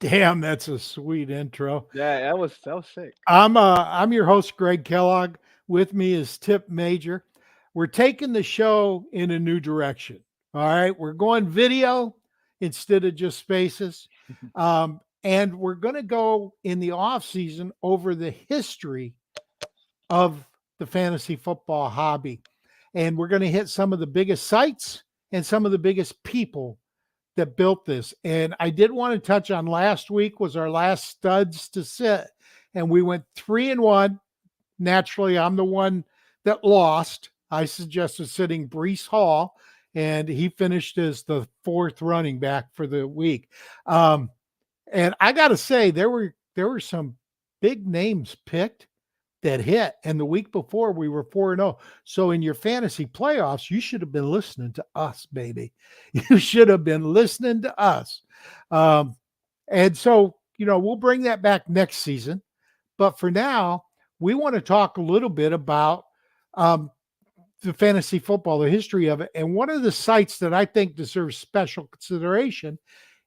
Damn, that's a sweet intro. Yeah, that was sick. I'm your host, Greg Kellogg. With me is Tip Major. We're taking the show in a new direction. All right. We're going video instead of just spaces. And we're going to go in the off season over the history of the fantasy football hobby. And we're going to hit some of the biggest sites and some of the biggest people that built this. And I did want to touch on last week was our last studs to sit. And we went 3-1. Naturally, I'm the one that lost. I suggested sitting Brees Hall, and he finished as the fourth running back for the week. And I got to say, there were some big names picked that hit. And the week before, we were 4-0. So in your fantasy playoffs, you should have been listening to us, baby. You should have been listening to us. And so, we'll bring that back next season. But for now, we want to talk a little bit about the fantasy football, the history of it. And one of the sites that I think deserves special consideration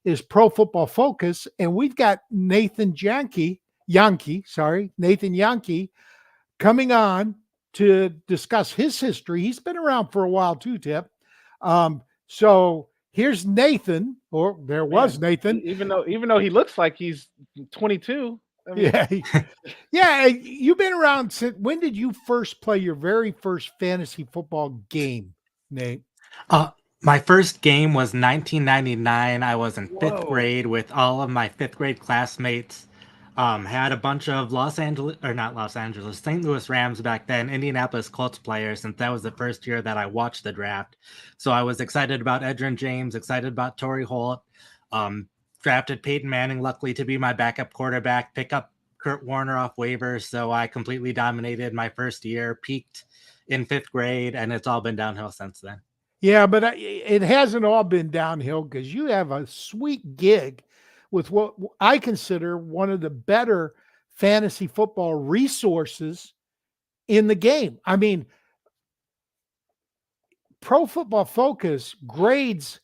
is Pro Football Focus. And we've got Nathan Jahnke, coming on to discuss his history. He's been around for a while too, Tip. So here's Nathan, or there was Nathan. Even though he looks like he's 22. I mean, Yeah. Yeah. You've been around since when did you first play your very first fantasy football game, Nate? My first game was 1999. I was in fifth Whoa. grade with all of my fifth grade classmates. Had a bunch of St. Louis Rams back then, Indianapolis Colts players, since that was the first year that I watched the draft. So I was excited about Edgerrin James, excited about Torrey Holt. Drafted Peyton Manning, luckily, to be my backup quarterback, pick up Kurt Warner off waivers. So I completely dominated my first year, peaked in fifth grade, and it's all been downhill since then. Yeah, but it hasn't all been downhill because you have a sweet gig with what I consider one of the better fantasy football resources in the game. I mean, Pro Football Focus grades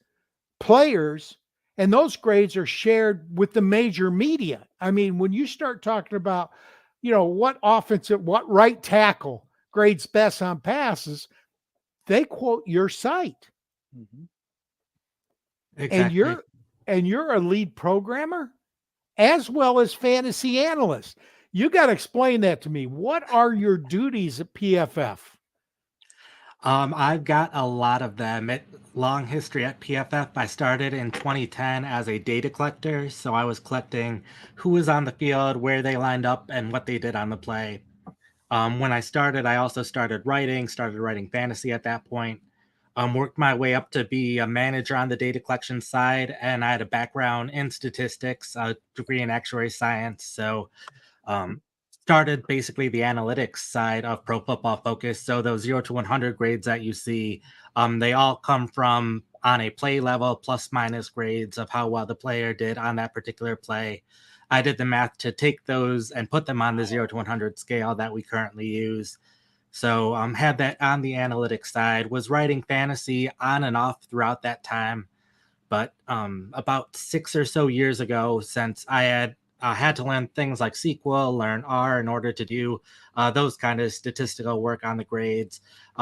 players, and those grades are shared with the major media. I mean, when you start talking about, what right tackle grades best on passes, they quote your site. Mhm. Exactly. And you're a lead programmer as well as fantasy analyst. You got to explain that to me. What are your duties at PFF? I've got a lot of them. Long history at PFF. I started in 2010 as a data collector, so I was collecting who was on the field, where they lined up, and what they did on the play. When I started, I also started writing fantasy at that point. Worked my way up to be a manager on the data collection side, and I had a background in statistics, a degree in actuary science. So started basically the analytics side of Pro Football Focus. So those 0 to 100 grades that you see, they all come from on a play level, plus minus grades of how well the player did on that particular play. I did the math to take those and put them on the 0 to 100 scale that we currently use. So had that on the analytics side, was writing fantasy on and off throughout that time. But about 6 or so years ago, since I had to learn things like SQL, learn R in order to do those kind of statistical work on the grades,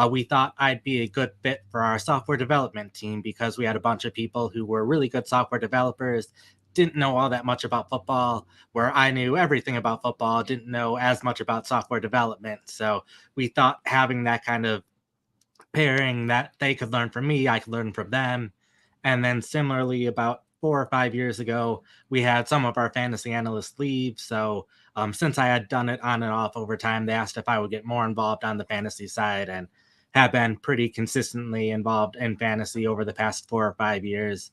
we thought I'd be a good fit for our software development team because we had a bunch of people who were really good software developers, didn't know all that much about football, where I knew everything about football, didn't know as much about software development. So we thought having that kind of pairing that they could learn from me, I could learn from them. And then similarly, about 4 or 5 years ago, we had some of our fantasy analysts leave. So since I had done it on and off over time, they asked if I would get more involved on the fantasy side, and have been pretty consistently involved in fantasy over the past 4 or 5 years.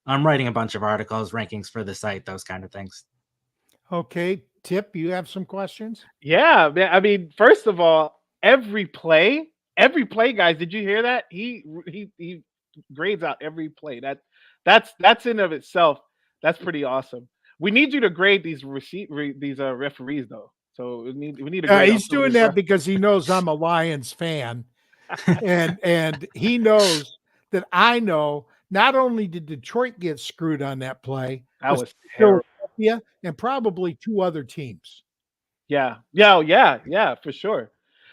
I'm writing a bunch of articles, rankings for the site, those kind of things. Okay, Tip, you have some questions? Yeah, man. I mean, first of all, every play, guys. Did you hear that? He grades out every play. That's in of itself. That's pretty awesome. We need you to grade these referees though. So we need to grade out He's some of doing these that because he knows I'm a Lions fan, and he knows that I know not only did Detroit get screwed on that play, That but was terrible. Philadelphia and probably 2 other teams. Yeah, for sure.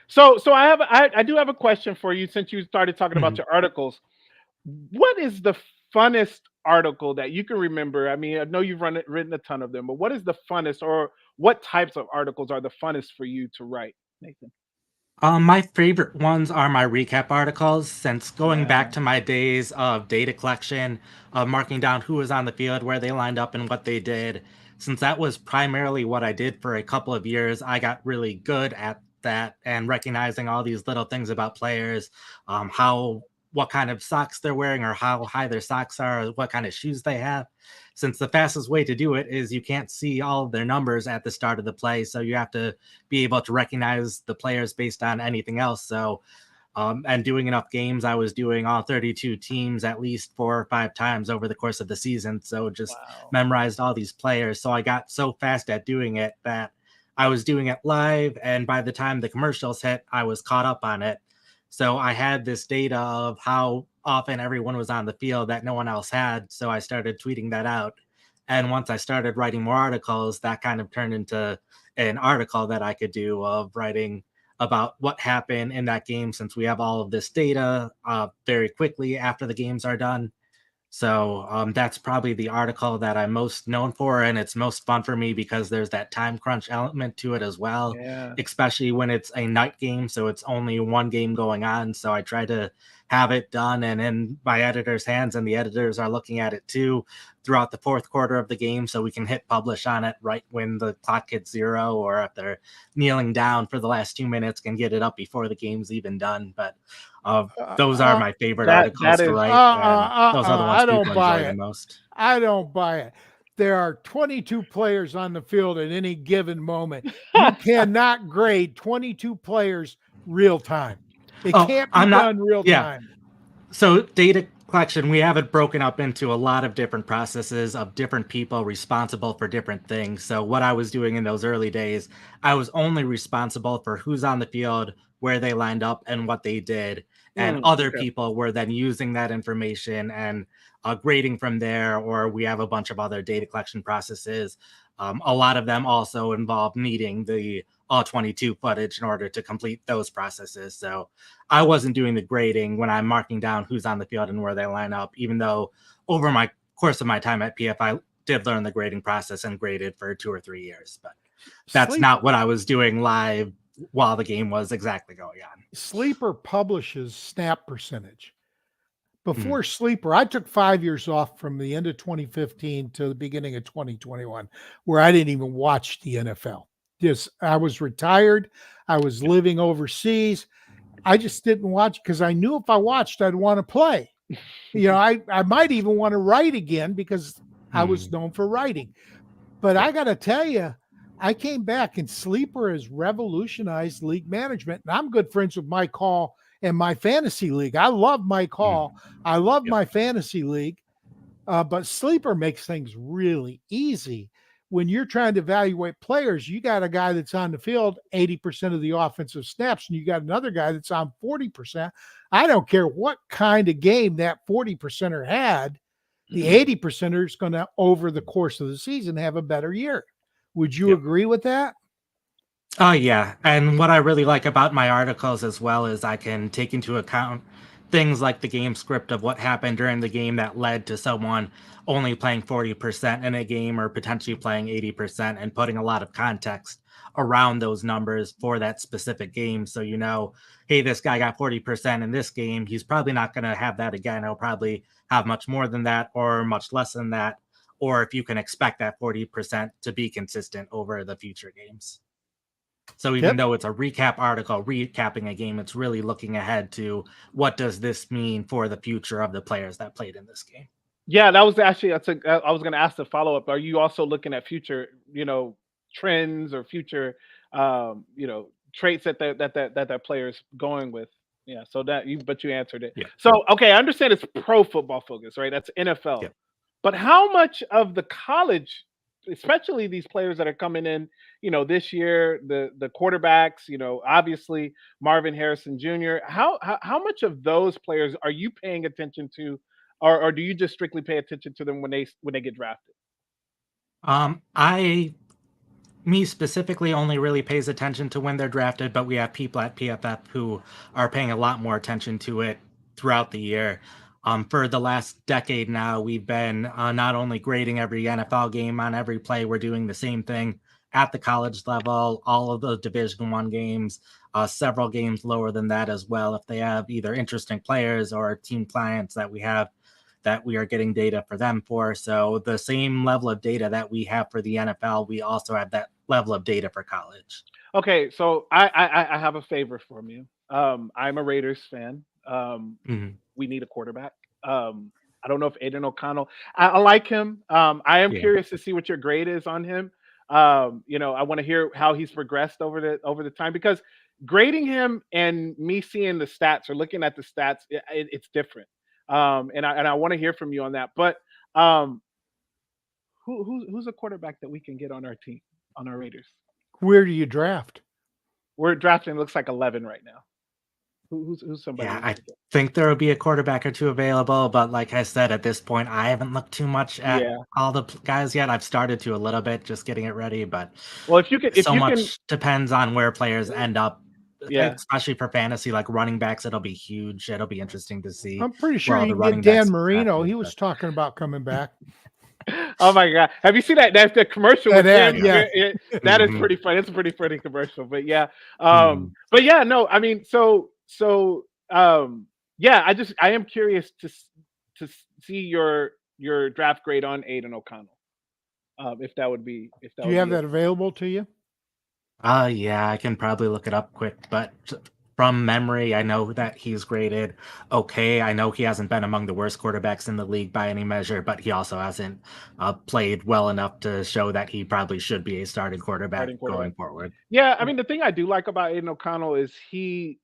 So I do have a question for you since you started talking about Mhm. your articles. What is the funnest article that you can remember? I mean, I know you've written a ton of them, but what is the funnest, or what types of articles are the funnest for you to write, Nathan? My favorite ones are my recap articles, since going Yeah. back to my days of data collection, of marking down who was on the field, where they lined up, and what they did. Since that was primarily what I did for a couple of years, I got really good at that and recognizing all these little things about players, what kind of socks they're wearing, or how high their socks are, or what kind of shoes they have. Since the fastest way to do it is you can't see all of their numbers at the start of the play, so you have to be able to recognize the players based on anything else. So, and doing enough games, I was doing all 32 teams at least 4 or 5 times over the course of the season. So just Wow. memorized all these players. So I got so fast at doing it that I was doing it live. And by the time the commercials hit, I was caught up on it. So I had this data of how often everyone was on the field that no one else had. So I started tweeting that out. And once I started writing more articles, that kind of turned into an article that I could do of writing about what happened in that game, since we have all of this data very quickly after the games are done. So that's probably the article that I'm most known for, and it's most fun for me because there's that time crunch element to it as well, Yeah. especially when it's a night game, so it's only one game going on. So I try to have it done and in my editor's hands, and the editors are looking at it too throughout the fourth quarter of the game, so we can hit publish on it right when the clock hits 0, or if they're kneeling down for the last 2 minutes, can get it up before the game's even done. But Uh, those are uh, my favorite That articles to is write, and those are the ones I don't people buy enjoy the it. most. I don't buy it. There are 22 players on the field at any given moment. You cannot grade 22 players real time. It Oh, can't be I'm not. done real Yeah. time. So data collection, we have it broken up into a lot of different processes of different people responsible for different things. So what I was doing in those early days, I was only responsible for who's on the field, where they lined up, and what they did. And other Okay. people were then using that information and grading from there, or we have a bunch of other data collection processes. A lot of them also involve needing the all 22 footage in order to complete those processes. So I wasn't doing the grading when I'm marking down who's on the field and where they line up, even though over my course of my time at PF, I did learn the grading process and graded for 2 or 3 years. But that's not what I was doing live while the game was exactly going on. Sleeper publishes snap percentage. Mhm. Before Sleeper, I took 5 years off from the end of 2015 to the beginning of 2021, where I didn't even watch the NFL. Just I was retired. I was living overseas. I just didn't watch because I knew if I watched, I'd want to play. I might even want to write again because I was Mhm. known for writing. But Yeah. I got to tell you, I came back and Sleeper has revolutionized league management. And I'm good friends with Mike Hall and my fantasy league. I love Mike Hall. I love Yep. my fantasy league. But Sleeper makes things really easy. When you're trying to evaluate players, you got a guy that's on the field 80% of the offensive snaps, and you got another guy that's on 40%. I don't care what kind of game that 40%er had, the 80%er is going to, over the course of the season, have a better year. Would you Yep. agree with that? Oh, yeah. And what I really like about my articles as well is I can take into account things like the game script of what happened during the game that led to someone only playing 40% in a game, or potentially playing 80%, and putting a lot of context around those numbers for that specific game. So, hey, this guy got 40% in this game. He's probably not going to have that again. He'll probably have much more than that, or much less than that. Or if you can expect that 40% to be consistent over the future games. So even Tip? though it's a recap article recapping a game, it's really looking ahead to what does this mean for the future of the players that played in this game. Yeah, that was actually I was going to ask the follow up. Are you also looking at future, trends or future, traits that players going with? Yeah, so but you answered it. Yeah. So okay, I understand it's pro football focus, right? That's NFL. Yeah. But how much of the college, especially these players that are coming in, this year, the quarterbacks, obviously Marvin Harrison Jr. How much of those players are you paying attention to or do you just strictly pay attention to them when they get drafted? Me specifically only really pays attention to when they're drafted, but we have people at PFF who are paying a lot more attention to it throughout the year. For the last decade now, we've been not only grading every NFL game on every play, we're doing the same thing at the college level, all of the Division I games, several games lower than that as well. If they have either interesting players or team clients that we have that we are getting data for them for. So the same level of data that we have for the NFL, we also have that level of data for college. Okay, so I have a favor from you. I'm a Raiders fan. We need a quarterback. I don't know if Aiden O'Connell. I like him. I am Yeah. curious to see what your grade is on him. I want to hear how he's progressed over the time, because grading him and me seeing the stats or looking at the stats, it's different. And I want to hear from you on that. But who's a quarterback that we can get on our team, on our Raiders? Where do you draft? We're drafting, looks like 11 right now. Who's somebody? Yeah, I think there will be a quarterback or two available, but like I said, at this point, I haven't looked too much at Yeah. all the guys yet. I've started to a little bit, just getting it ready, but Well, if you can, much depends on where players end up. Yeah. Especially for fantasy, like running backs, it'll be huge. It'll be interesting to see. I'm pretty where sure all you the can running get Dan backs Marino. drafted, He was but- talking about coming back. Oh my God! Have you seen that? That's the commercial with That him. ad, That is Mhm. pretty funny. It's a pretty funny commercial. But yeah, Mhm. but yeah, no. I mean, yeah. I am curious to see your draft grade on Aiden O'Connell. If that would be do you have that available to you? Yeah, I can probably look it up quick, but from memory, I know that he's graded okay. I know he hasn't been among the worst quarterbacks in the league by any measure, but he also hasn't played well enough to show that he probably should be a starting quarterback going forward. Yeah, I mean, the thing I do like about Aiden O'Connell is he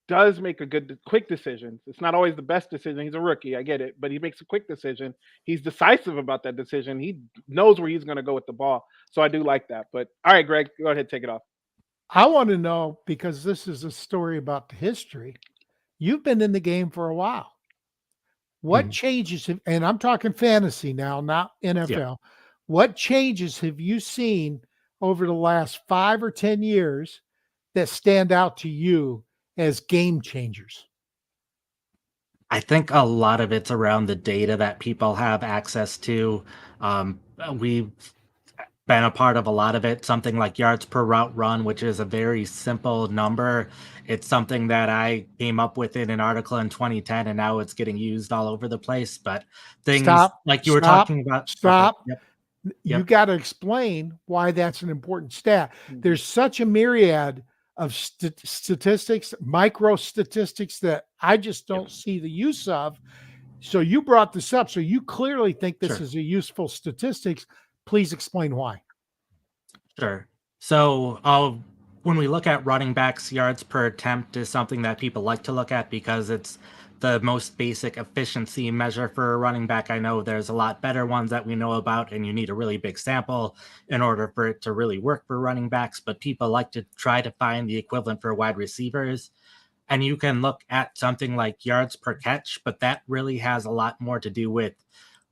does make a quick decisions. It's not always the best decision. He's a rookie, I get it, but he makes a quick decision. He's decisive about that decision. He knows where he's going to go with the ball. So I do like that. But all right, Greg, go ahead, take it off. I want to know, because this is a story about the history. You've been in the game for a while. What Mhm. changes have, and I'm talking fantasy now, not NFL. What changes have you seen over the last 5 or 10 years that stand out to you as game changers? I think a lot of it's around the data that people have access to. We've been a part of a lot of it, something like yards per route run, which is a very simple number. It's something that I came up with in an article in 2010, and now it's getting used all over the place. But things like you were talking about. Stop. Okay, yep. You got to explain why that's an important stat. There's such a myriad of statistics, micro statistics, that I just don't see the use of. So you brought this up. So you clearly think this Sure. is a useful statistics. Please explain why. Sure. So, when we look at running backs, yards per attempt is something that people like to look at because it's the most basic efficiency measure for a running back. I know there's a lot better ones that we know about, and you need a really big sample in order for it to really work for running backs, but people like to try to find the equivalent for wide receivers. And you can look at something like yards per catch, but that really has a lot more to do with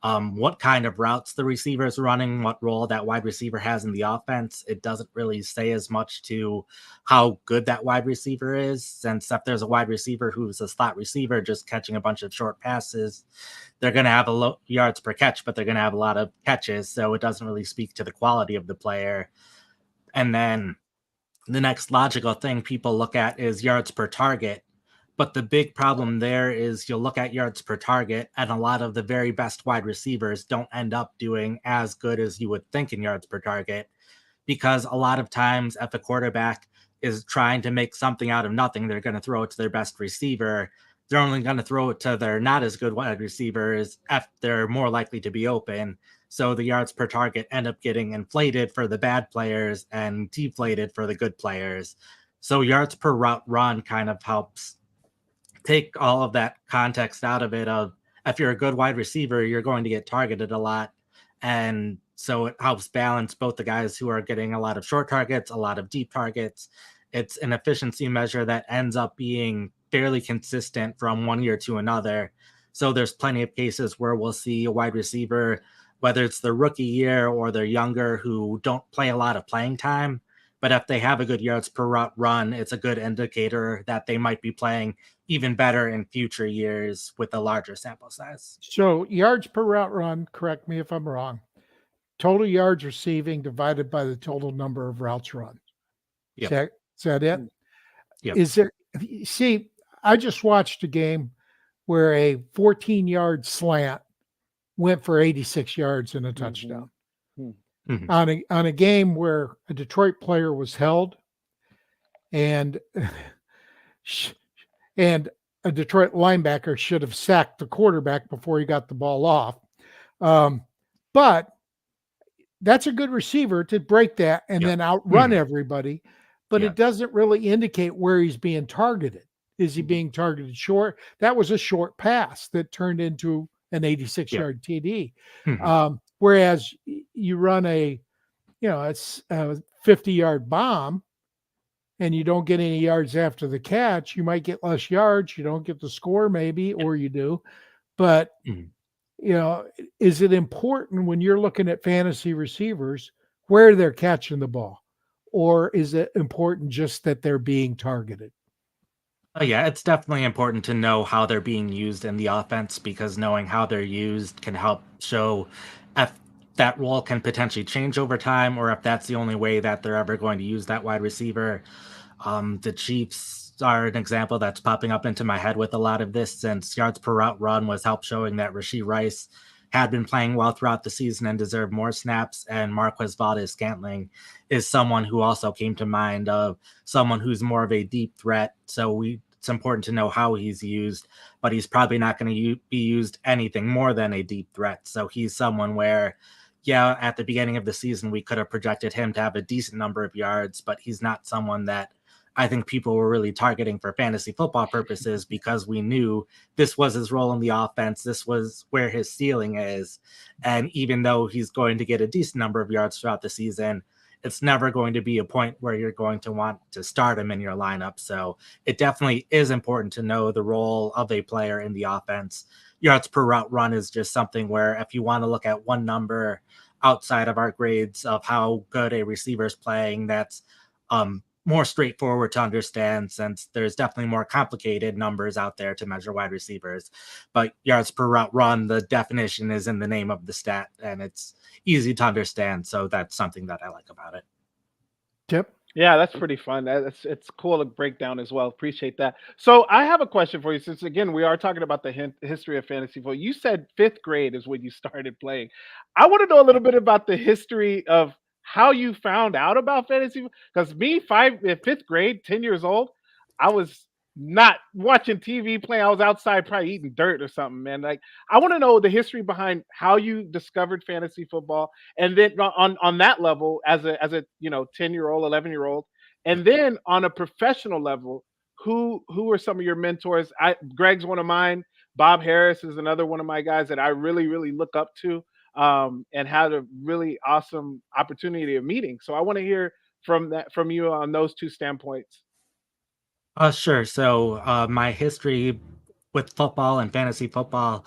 what kind of routes the receiver is running, what role that wide receiver has in the offense. It doesn't really say as much to how good that wide receiver is, since if there's a wide receiver who's a slot receiver just catching a bunch of short passes, they're going to have a low yards per catch, but they're going to have a lot of catches. So it doesn't really speak to the quality of the player. And then the next logical thing people look at is yards per target. But the big problem there is you'll look at yards per target, and a lot of the very best wide receivers don't end up doing as good as you would think in yards per target, because a lot of times if a quarterback is trying to make something out of nothing, they're going to throw it to their best receiver. They're only going to throw it to their not as good wide receivers if they're more likely to be open. So the yards per target end up getting inflated for the bad players and deflated for the good players. So yards per route run kind of helps take all of that context out of it. Of if you're a good wide receiver, you're going to get targeted a lot. And so it helps balance both the guys who are getting a lot of short targets, a lot of deep targets. It's an efficiency measure that ends up being fairly consistent from one year to another. So there's plenty of cases where we'll see a wide receiver, whether it's their rookie year or they're younger, who don't play a lot of playing time. But if they have a good yards per route run, it's a good indicator that they might be playing even better in future years with a larger sample size. So yards per route run, correct me if I'm wrong, total yards receiving divided by the total number of routes run. Yep. Is that it? Yep. Is there, see, I just watched a game where a 14-yard slant went for 86 yards and a touchdown. Mhm. On a game where a Detroit player was held and and a Detroit linebacker should have sacked the quarterback before he got the ball off. But that's a good receiver to break that and then outrun everybody, but it doesn't really indicate where he's being targeted. Is he being targeted short? That was a short pass that turned into an 86-yard TD. Whereas you run it's a 50-yard bomb and you don't get any yards after the catch, you might get less yards. You don't get the score maybe, or you do. But, is it important when you're looking at fantasy receivers where they're catching the ball? Or is it important just that they're being targeted? Oh, yeah, it's definitely important to know how they're being used in the offense, because knowing how they're used can help show if that role can potentially change over time or if that's the only way that they're ever going to use that wide receiver. The Chiefs are an example that's popping up into my head with a lot of this, since yards per route run was help showing that Rashee Rice had been playing well throughout the season and deserved more snaps, and Marquez Valdes-Scantling is someone who also came to mind of someone who's more of a deep threat. So it's important to know how he's used, but he's probably not going to be used anything more than a deep threat. So he's someone where, at the beginning of the season, we could have projected him to have a decent number of yards, but he's not someone that I think people were really targeting for fantasy football purposes, because we knew this was his role in the offense. This was where his ceiling is. And even though he's going to get a decent number of yards throughout the season, it's never going to be a point where you're going to want to start him in your lineup. So it definitely is important to know the role of a player in the offense. Yards per route run is just something where if you want to look at one number outside of our grades of how good a receiver is playing, that's more straightforward to understand, since there's definitely more complicated numbers out there to measure wide receivers. But yards per route run, the definition is in the name of the stat, and it's easy to understand. So that's something that I like about it. Tipp? Yeah, that's pretty fun. It's cool to break down as well. Appreciate that. So I have a question for you, since again we are talking about the history of fantasy football. You said fifth grade is when you started playing. I want to know a little bit about the history of how you found out about fantasy. Because me, fifth grade, 10 years old, I was not watching TV playing. I was outside probably eating dirt or something, man. Like, I want to know the history behind how you discovered fantasy football, and then on that level as a 10-year-old, 11-year-old, and then on a professional level, who are some of your mentors? Greg's one of mine. Bob Harris is another one of my guys that I really look up to, and had a really awesome opportunity of meeting. So I want to hear from you on those two standpoints. Sure. So my history with football and fantasy football,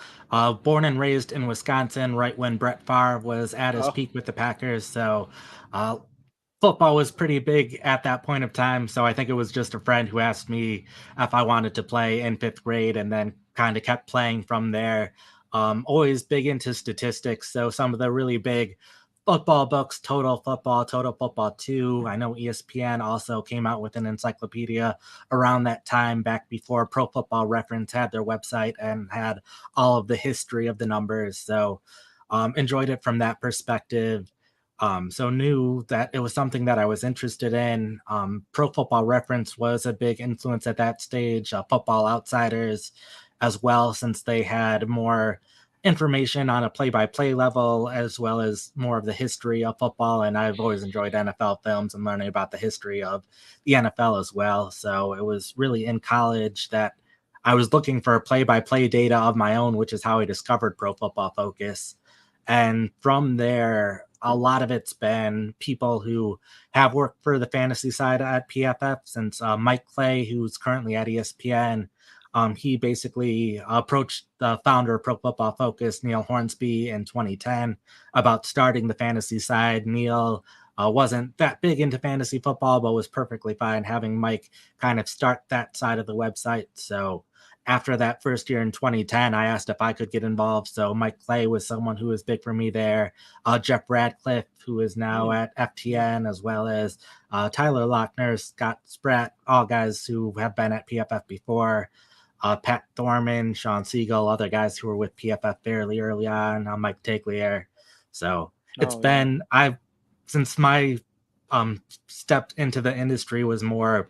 born and raised in Wisconsin, right when Brett Favre was at his Oh, peak with the Packers. So uh, football was pretty big at that point of time. So I think it was just a friend who asked me if I wanted to play in fifth grade, and then kind of kept playing from there. Always big into statistics. So some of the really big football books, Total Football 2. I know ESPN also came out with an encyclopedia around that time, back before Pro Football Reference had their website and had all of the history of the numbers. So enjoyed it from that perspective. So knew that it was something that I was interested in. Pro Football Reference was a big influence at that stage. Football Outsiders as well, since they had more information on a play-by-play level, as well as more of the history of football. And I've always enjoyed NFL films and learning about the history of the NFL as well. So it was really in college that I was looking for play-by-play data of my own, which is how I discovered Pro Football Focus. And from there, a lot of it's been people who have worked for the fantasy side at PFF, since Mike Clay, who's currently at ESPN, He basically approached the founder of Pro Football Focus, Neil Hornsby, in 2010 about starting the fantasy side. Neil wasn't that big into fantasy football, but was perfectly fine having Mike kind of start that side of the website. So after that first year in 2010, I asked if I could get involved. So Mike Clay was someone who was big for me there. Jeff Radcliffe, who is now at FTN, as well as Tyler Lochner, Scott Spratt, all guys who have been at PFF before. Pat Thorman, Sean Siegel, other guys who were with PFF fairly early on. Mike Tagliere. So it's been since my stepped into the industry was more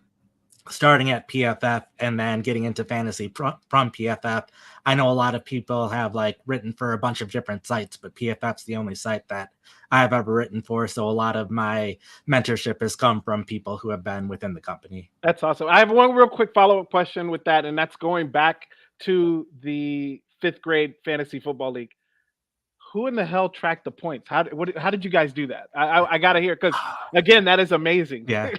starting at PFF and then getting into fantasy from PFF. I know a lot of people have like written for a bunch of different sites, but PFF's the only site that I've ever written for. So a lot of my mentorship has come from people who have been within the company. That's awesome. I have one real quick follow-up question with that, and that's going back to the 5th grade fantasy football league. Who in the hell tracked the points? How did you guys do that? I gotta hear, because again, that is amazing. Yeah,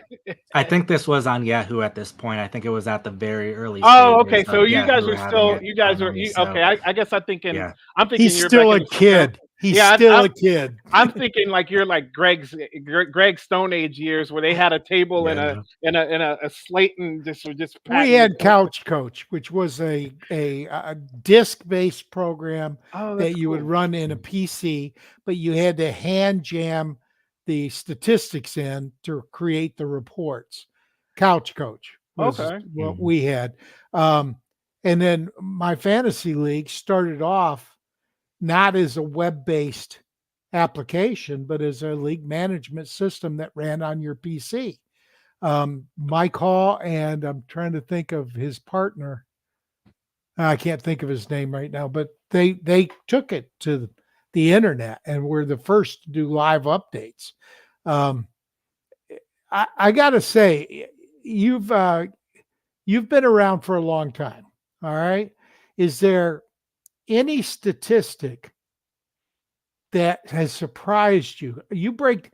I think this was on Yahoo at this point. I think it was at the very early. Oh, okay. So you Yahoo guys are still, having it you guys are finally, so, okay. I guess I'm thinking, yeah. I'm thinking He's you're still back a in the kid. He's still a kid. I'm thinking like you're like Greg Stone Age years, where they had a table and a slate and just We had Couch Coach, which was a disc-based program that you would run in a PC, but you had to hand jam the statistics in to create the reports. Couch Coach was what we had. And then my fantasy league started off not as a web-based application, but as a league management system that ran on your PC. Mike Hall and I'm trying to think of his partner. I can't think of his name right now, but they took it to the internet and were the first to do live updates. I got to say, you've been around for a long time. All right. Is there any statistic that has surprised you? You break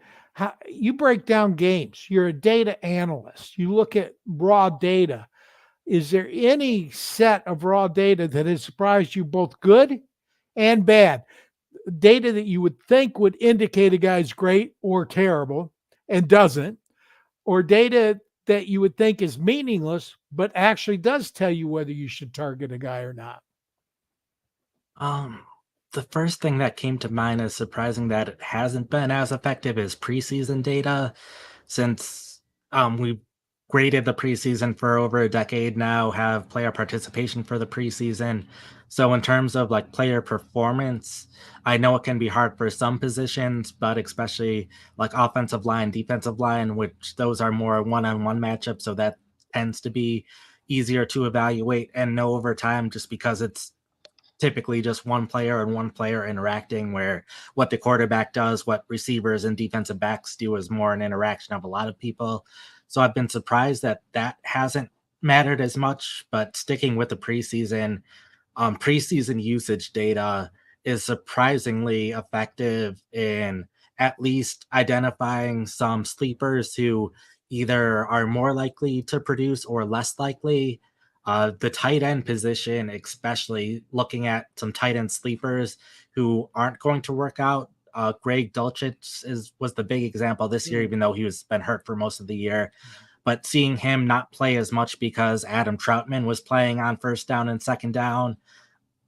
down games. You're a data analyst. You look at raw data. Is there any set of raw data that has surprised you, both good and bad? Data that you would think would indicate a guy's great or terrible and doesn't, or data that you would think is meaningless but actually does tell you whether you should target a guy or not? The first thing that came to mind is surprising that it hasn't been as effective as preseason data, since we've graded the preseason for over a decade now, have player participation for the preseason. So in terms of like player performance, I know it can be hard for some positions, but especially like offensive line, defensive line, which those are more one-on-one matchups. So that tends to be easier to evaluate and know over time, just because it's typically just one player and one player interacting, where what the quarterback does, what receivers and defensive backs do is more an interaction of a lot of people. So I've been surprised that that hasn't mattered as much, but sticking with the preseason, preseason usage data is surprisingly effective in at least identifying some sleepers who either are more likely to produce or less likely. The tight end position, especially looking at some tight end sleepers who aren't going to work out. Greg Dulcich was the big example this year, even though he was been hurt for most of the year. But seeing him not play as much because Adam Troutman was playing on first down and second down,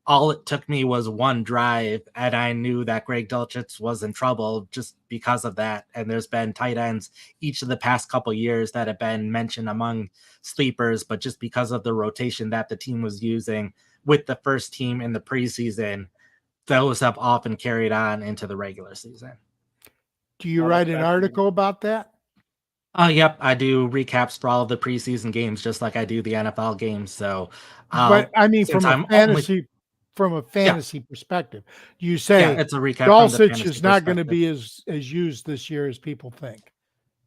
all it took me was one drive, and I knew that Greg Dulcich was in trouble just because of that. And there's been tight ends each of the past couple years that have been mentioned among sleepers, but just because of the rotation that the team was using with the first team in the preseason, those have often carried on into the regular season. Do you write an article about that? Yep, I do recaps for all of the preseason games, just like I do the NFL games. So, but I mean, from a fantasy perspective, do you say it's a recap? Dulcich is not going to be as used this year as people think?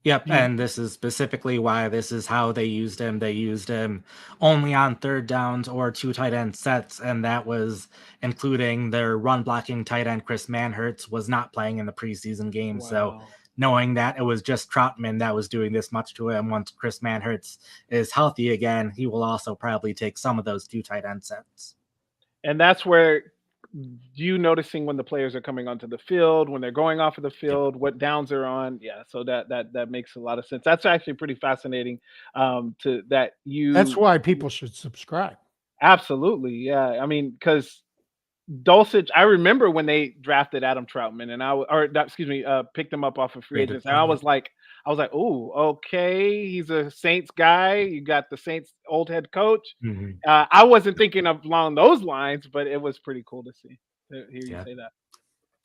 Yep, and this is specifically why this is how they used him. They used him only on third downs or two tight end sets, and that was including their run blocking tight end Chris Manhertz was not playing in the preseason game. Wow. So knowing that it was just Troutman that was doing this much to him. Once Chris Manhertz is healthy again, he will also probably take some of those 2 tight end sets. And that's where you noticing when the players are coming onto the field, when they're going off of the field, what downs they're on. Yeah, so that makes a lot of sense. That's actually pretty fascinating. To that you. That's why people should subscribe. Absolutely, yeah. I mean, because Dulcich, I remember when they drafted Adam Troutman, and picked him up off of free Great agents, and I was like, oh, okay, he's a Saints guy. You got the Saints old head coach. Mhm. I wasn't thinking of along those lines, but it was pretty cool to see to hear you say that.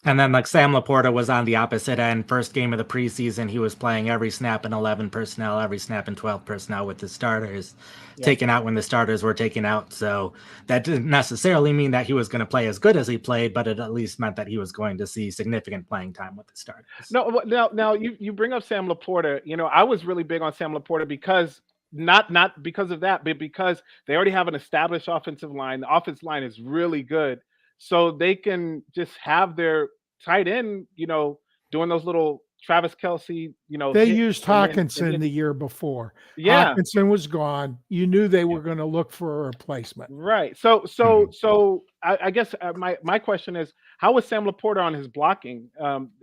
And then like Sam Laporta was on the opposite end. First game of the preseason, he was playing every snap in 11 personnel, every snap in 12 personnel with the starters, taken out when the starters were taken out. So that didn't necessarily mean that he was going to play as good as he played, but it at least meant that he was going to see significant playing time with the starters. No, now you bring up Sam Laporta. You know, I was really big on Sam Laporta because not because of that, but because they already have an established offensive line. The offensive line is really good, so they can just have their tight end, doing those little Travis Kelce, They hits, used and Hawkinson the year before. Yeah. Hawkinson was gone. You knew they were going to look for a replacement. Right. So I guess my question is, how was Sam Laporta on his blocking,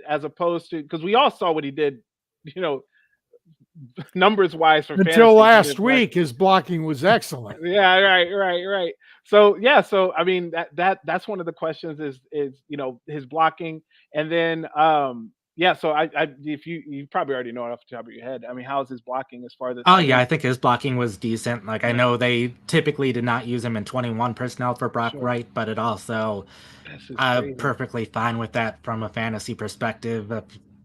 as opposed to, because we all saw what he did, numbers wise for Until fantasy. last week, his blocking was excellent. Yeah, right. So yeah, so I mean that's one of the questions is his blocking, and then yeah. So I if you probably already know it off the top of your head. I mean, how's his blocking as far as Oh yeah, I think his blocking was decent. Like I know they typically did not use him in 21 personnel for Brock Wright, but it also I'm perfectly fine with that from a fantasy perspective. If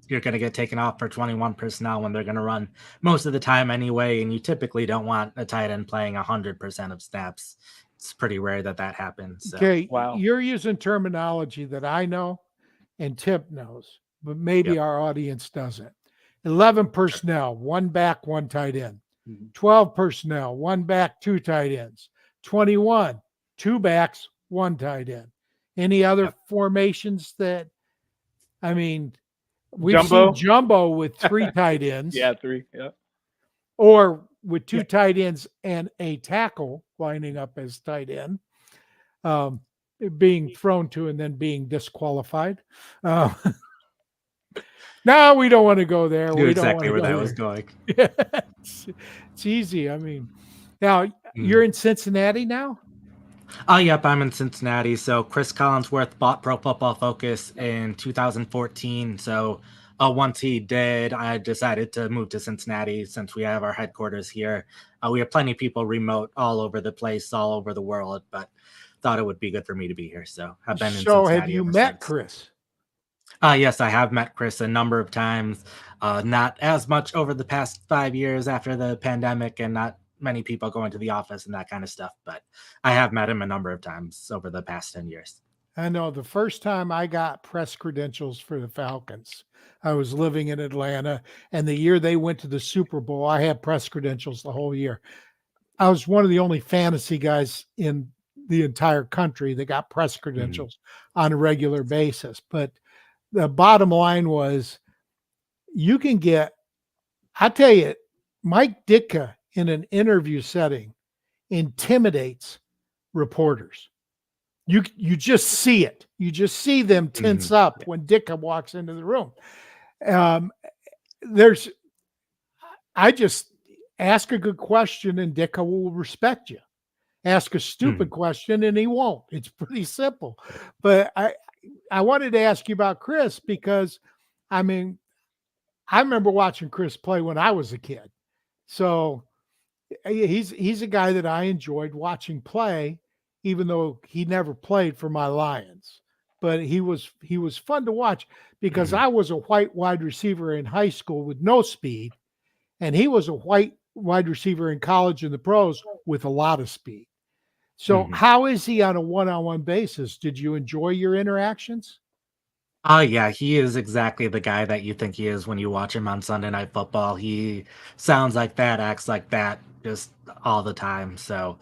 you're going to get taken off for 21 personnel when they're going to run most of the time anyway, and you typically don't want a tight end playing 100% of snaps. It's pretty rare that happens. So. Okay, You're using terminology that I know and Tipp knows, but maybe our audience doesn't. 11 personnel, 1 back, 1 tight end. 12 personnel, 1 back, 2 tight ends. 21, 2 backs, 1 tight end. Any other formations that, I mean, we've seen Jumbo with 3 tight ends. Yeah, 3. Yeah. Or with 2 tight ends and a tackle lining up as tight end, being thrown to and then being disqualified. No, we don't want to go there. We exactly where that was going. It's easy. I mean, now you're in Cincinnati now? Oh, yep, I'm in Cincinnati. So Chris Collinsworth bought Pro Football Focus in 2014. So once he did, I decided to move to Cincinnati since we have our headquarters here. We have plenty of people remote all over the place, all over the world, but thought it would be good for me to be here. So I've been in Cincinnati. So have you met Chris? Yes, I have met Chris a number of times. Not as much over the past 5 years after the pandemic and not many people going to the office and that kind of stuff, but I have met him a number of times over the past 10 years. I know the first time I got press credentials for the Falcons, I was living in Atlanta, and the year they went to the Super Bowl, I had press credentials the whole year. I was one of the only fantasy guys in the entire country that got press credentials on a regular basis. But the bottom line was, you can get, I tell you, Mike Ditka in an interview setting intimidates reporters. You just see it. You just see them tense up when Ditka walks into the room. I just ask a good question and Ditka will respect you. Ask a stupid question and he won't. It's pretty simple. But I wanted to ask you about Chris because, I mean, I remember watching Chris play when I was a kid. So he's a guy that I enjoyed watching play, even though he never played for my Lions. But he was fun to watch because I was a white wide receiver in high school with no speed, and he was a white wide receiver in college and the pros with a lot of speed. So how is he on a one-on-one basis? Did you enjoy your interactions? Oh, yeah, he is exactly the guy that you think he is when you watch him on Sunday Night Football. He sounds like that, acts like that, just all the time. So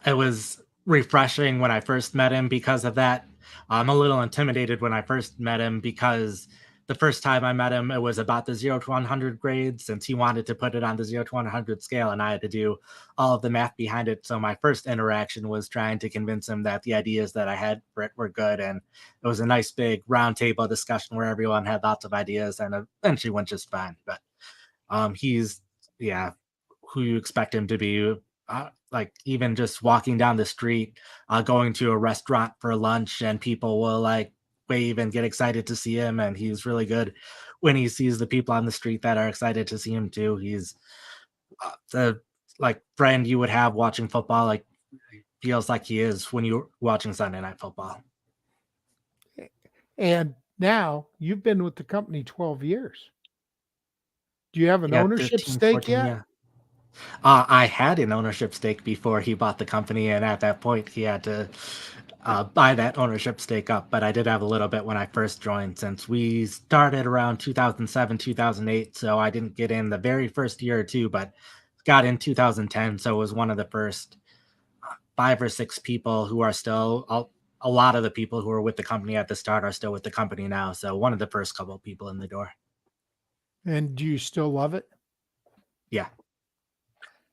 it was refreshing when I first met him because of that. I'm a little intimidated when I first met him because the first time I met him, it was about the 0 to 100 grade, since he wanted to put it on the 0 to 100 scale, and I had to do all of the math behind it. So my first interaction was trying to convince him that the ideas that I had for it were good, and it was a nice big round table discussion where everyone had lots of ideas, and eventually went just fine. But he's, yeah, who you expect him to be. Like, even just walking down the street, going to a restaurant for lunch, and people will like wave and get excited to see him, and he's really good when he sees the people on the street that are excited to see him too. He's the like friend you would have watching football, like feels like he is when you're watching Sunday Night Football. And now you've been with the company 12 years. Do you have an Yeah, ownership 13, stake 14, yet? yeah. I had an ownership stake before he bought the company, and at that point, he had to buy that ownership stake up. But I did have a little bit when I first joined, since we started around 2007, 2008. So I didn't get in the very first year or two, but got in 2010. So it was one of the first 5 or 6 people who are still. A lot of the people who were with the company at the start are still with the company now. So one of the first couple of people in the door. And do you still love it? Yeah.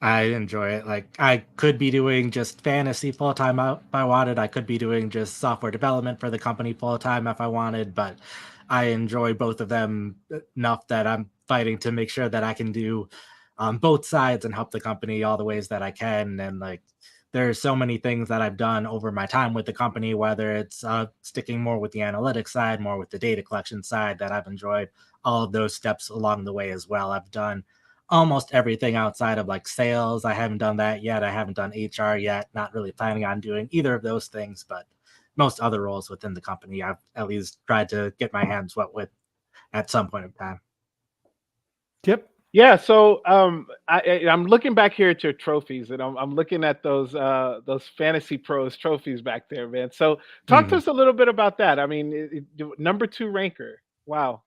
I enjoy it. Like, I could be doing just fantasy full time if I wanted. I could be doing just software development for the company full time if I wanted, but I enjoy both of them enough that I'm fighting to make sure that I can do both sides and help the company all the ways that I can. And like, there's so many things that I've done over my time with the company, whether it's sticking more with the analytics side, more with the data collection side, that I've enjoyed all of those steps along the way as well. I've done almost everything outside of like sales. I haven't done that yet. I haven't done HR yet. Not really planning on doing either of those things, but most other roles within the company, I've at least tried to get my hands wet with at some point in time. Tipp? Yeah, so I'm looking back here at your trophies, and I'm looking at those Fantasy Pros trophies back there, man. So talk to Mhm. us a little bit about that. I mean, number 2 ranker. Wow.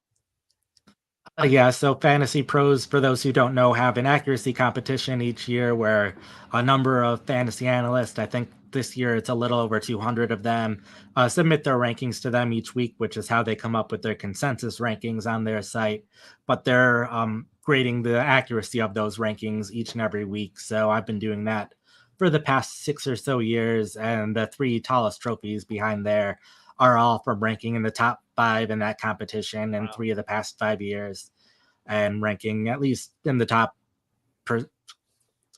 Yeah, so Fantasy Pros, for those who don't know, have an accuracy competition each year where a number of fantasy analysts, I think this year it's a little over 200 of them, submit their rankings to them each week, which is how they come up with their consensus rankings on their site. But they're grading the accuracy of those rankings each and every week. So I've been doing that for the past 6 or so years, and the 3 tallest trophies behind there are all from ranking in the top 5 in that competition in Wow. 3 of the past 5 years, and ranking at least in the top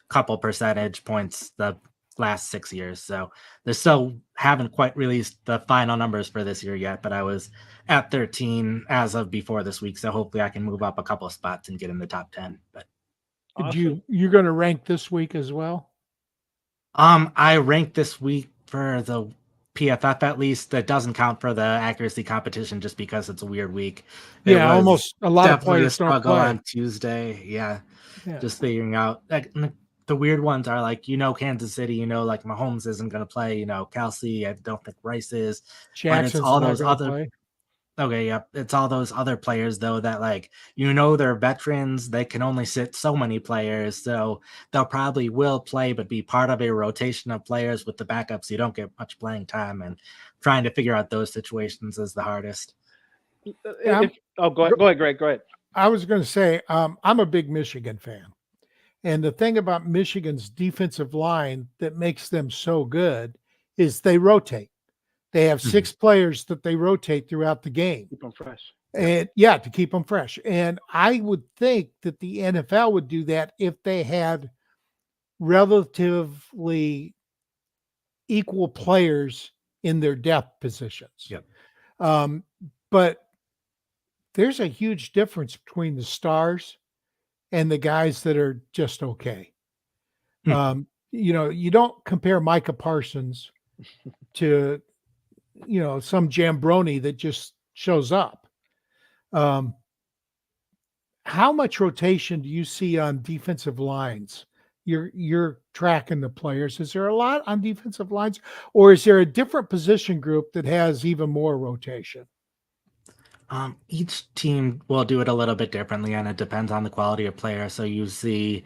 couple percentage points the last 6 years. So they still haven't quite released the final numbers for this year yet, but I was at 13 as of before this week. So hopefully I can move up a couple of spots and get in the top 10. But Awesome. You're going to rank this week as well? I ranked this week for the PFF at least. That doesn't count for the accuracy competition just because it's a weird week. It Yeah, was almost a lot of definitely a players don't struggle play. on Tuesday. Yeah, Yeah. just figuring out like the weird ones are like, Kansas City, like Mahomes isn't going to play, Kelsey, I don't think Rice is, but it's Jackson's all not those going to other. play. Okay, yep. It's all those other players though that like they're veterans. They can only sit so many players, so they'll probably will play, but be part of a rotation of players with the backups. You don't get much playing time, and trying to figure out those situations is the hardest. Yeah, Go ahead, Greg. Go ahead. I was going to say, I'm a big Michigan fan. And the thing about Michigan's defensive line that makes them so good is they rotate. They have Mhm. 6 players that they rotate throughout the game. Keep them fresh. And yeah, to keep them fresh. And I would think that the NFL would do that if they had relatively equal players in their depth positions. Yep. But there's a huge difference between the stars and the guys that are just okay. Hmm. You don't compare Micah Parsons to, some Jambroni that just shows up. How much rotation do you see on defensive lines? You're tracking the players. Is there a lot on defensive lines, or is there a different position group that has even more rotation? Each team will do it a little bit differently, and it depends on the quality of player. So you see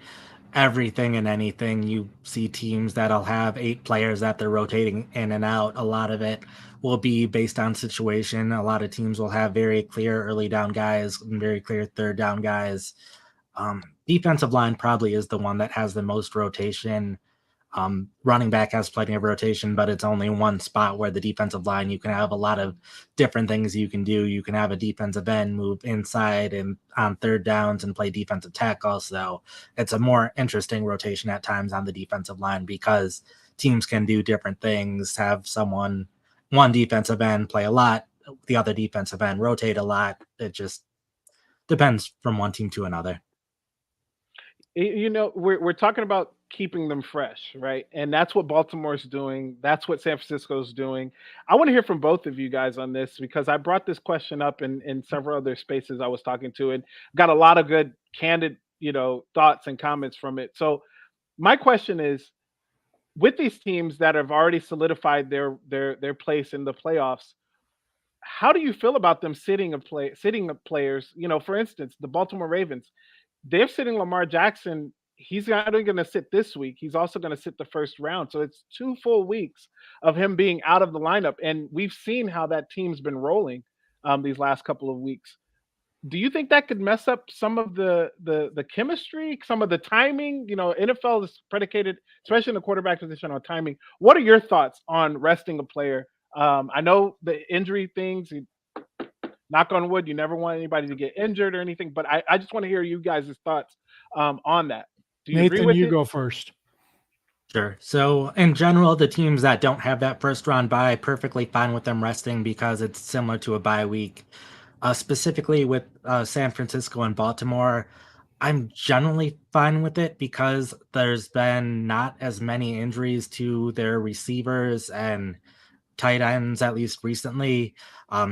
everything and anything. You see teams that'll have 8 players that they're rotating in and out. A lot of it will be based on situation. A lot of teams will have very clear early down guys and very clear third down guys. Defensive line probably is the one that has the most rotation. Running back has plenty of rotation, but it's only one spot where the defensive line, you can have a lot of different things you can do. You can have a defensive end move inside and on third downs and play defensive tackle. So it's a more interesting rotation at times on the defensive line because teams can do different things, have one defensive end play a lot, the other defensive end rotate a lot. It just depends from one team to another. We're talking about keeping them fresh, right? And that's what Baltimore's doing. That's what San Francisco's doing. I want to hear from both of you guys on this because I brought this question up in several other spaces I was talking to and got a lot of good candid, thoughts and comments from it. So my question is, with these teams that have already solidified their place in the playoffs, how do you feel about them sitting the players? For instance, the Baltimore Ravens, they're sitting Lamar Jackson. He's not only going to sit this week, he's also going to sit the first round. So it's 2 full weeks of him being out of the lineup. And we've seen how that team's been rolling these last couple of weeks. Do you think that could mess up some of the chemistry, some of the timing? NFL is predicated, especially in the quarterback position, on timing. What are your thoughts on resting a player? I know the injury things, knock on wood, you never want anybody to get injured or anything, but I just want to hear you guys' thoughts on that. Do you agree Nathan, with you it? go first. Sure. So in general, the teams that don't have that first round bye, perfectly fine with them resting because it's similar to a bye week. Specifically with San Francisco and Baltimore, I'm generally fine with it because there's been not as many injuries to their receivers and tight ends, at least recently.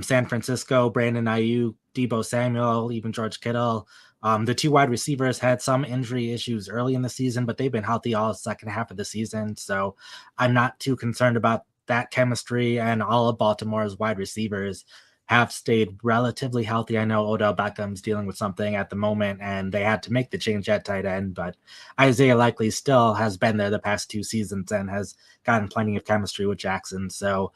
San Francisco, Brandon Ayuk, Debo Samuel, even George Kittle. The 2 wide receivers had some injury issues early in the season, but they've been healthy all second half of the season. So I'm not too concerned about that chemistry, and all of Baltimore's wide receivers have stayed relatively healthy. I know Odell Beckham's dealing with something at the moment, and they had to make the change at tight end, but Isaiah Likely still has been there the past 2 seasons and has gotten plenty of chemistry with Jackson. So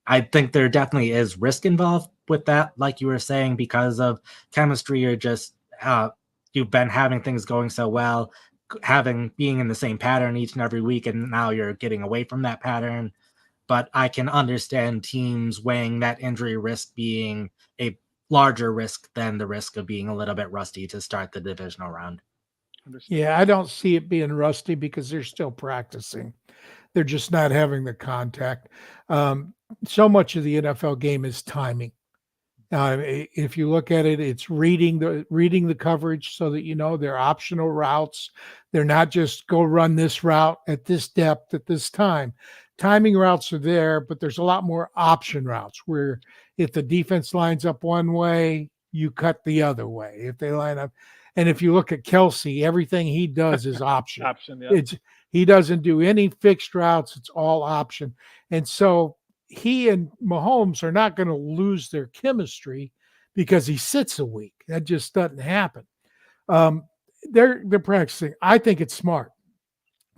I think there definitely is risk involved with that, like you were saying, because of chemistry or just you've been having things going so well, being in the same pattern each and every week, and now you're getting away from that pattern. But I can understand teams weighing that injury risk being a larger risk than the risk of being a little bit rusty to start the divisional round. Yeah, I don't see it being rusty because they're still practicing. They're just not having the contact. So much of the NFL game is timing. If you look at it, it's reading the coverage so that they're optional routes. They're not just go run this route at this depth at this time. Timing routes are there, but there's a lot more option routes where if the defense lines up one way, you cut the other way. If they line up, and if you look at Kelsey, everything he does is option. Yeah. He doesn't do any fixed routes. It's all option. And so he and Mahomes are not going to lose their chemistry because he sits a week. That just doesn't happen. They're practicing. I think it's smart,